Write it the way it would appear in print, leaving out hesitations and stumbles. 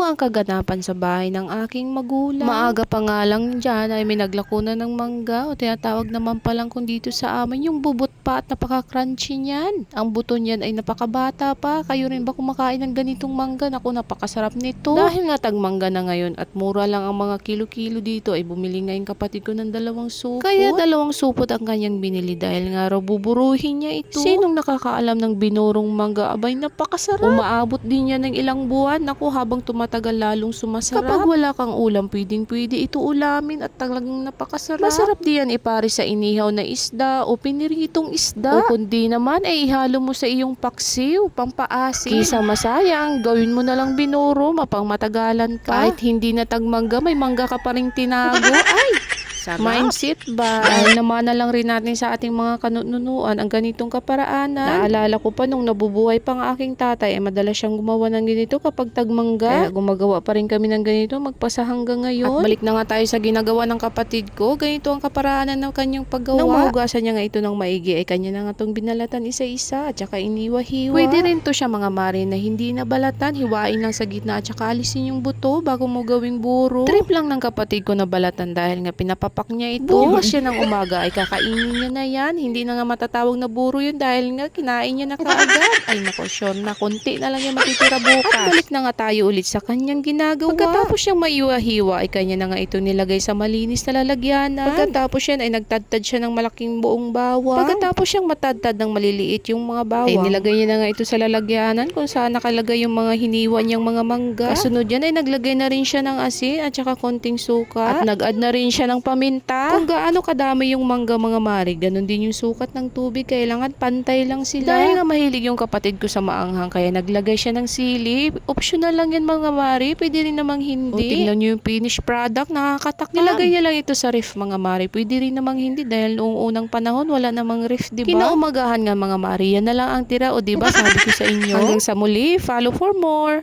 ang kaganapan sa bahay ng aking magulang. Maaga pa nga lang dyan ay may naglakunan ng mangga o tinatawag naman palang kung dito sa amin yung bubot pa at napaka-crunchy niyan. Ang buto niyan ay napakabata pa. Kayo rin ba kumakain ng ganitong mangga? Naku, napakasarap nito. Dahil nga tagmangga na ngayon at mura lang ang mga kilo-kilo dito ay bumili ngayon kapatid ko ng 2 supot. Kaya 2 supot ang kanyang binili dahil nga raw buburuhin niya ito. Sinong nakakaalam ng binurong mangga? Abay, napakasarap. Umaabot din yan ng ilang buwan. Naku, habang tumatagal lalong sumasarap. Kapag wala kang ulam, pwede ito ulamin at talagang napakasarap. Masarap diyan ipare sa inihaw na isda o piniritong isda. O kundi naman ay ihalo mo sa iyong paksiw, pampaasim. Kisa masayang, gawin mo na lang binuro, mapangmatagalan ka. Kahit hindi na tagmangga, may mangga ka pa rin tinago. Ay! Sarap. Mindset ba? Dahil naman na lang rin natin sa ating mga kanunuan ang ganitong kaparaanan. Naalala ko pa nung nabubuhay pang aking tatay ay madalas siyang gumawa ng ganito kapag tagmangga. Kaya gumagawa pa rin kami ng ganito magpasa hanggang ngayon. At balik na nga tayo sa ginagawa ng kapatid ko. Ganito ang kaparaanan ng kanyang paggawa. Nang mahugasan niya nga ito ng maigi ay kanya na nga itong binalatan isa-isa at saka iniwa-hiwa. Pwede rin to siya mga mare na hindi na balatan. Hiwain lang sa gitna at saka alisin yung buto bago mo gawing buro. Trip lang ng kapatid ko na balatan dahil nga pinapapak niya ito. Bukas siya ng umaga ay kakainin niya na yan. Hindi na nga matatawag na buro yun dahil nga kinain niya na kaagad. Ay nako, sure na konti na lang yung matitira bukas. At balik na nga tayo ulit sa kanyang ginagawa. Pagkatapos siyang maiwa-hiwa ay kanya na nga ito nilagay sa malinis na lalagyanan. Pagkatapos yan ay nagtadtad siya ng malaking buong bawang. Pagkatapos siyang matadtad ng maliliit yung mga bawang ay nilagay niya na nga ito sa lalagyanan kung saan nakalagay yung mga hiniwa niyang mga mangga. Kasunod yan ay naglagay na rin siya ng asin at saka konting suka. At nag-add na rin siya ng paminta. Kung gaano kadami yung mangga mga mare, ganun din yung sukat ng tubig. Kailangan pantay lang sila. Dahil nga mahilig yung kapatid ko sa maanghang, kaya naglagay siya ng sili. Optional lang yan mga mare. Pwede rin namang hindi. O, tingnan nyo yung finished product. Nakakatakam. Nilagay niya lang ito sa ref mga mare. Pwede rin namang hindi dahil noong unang panahon wala namang ref, diba? Kinaumagahan nga mga mare. Yan na lang ang tira. O diba sabi ko sa inyo. Hanggang sa muli. Follow for more.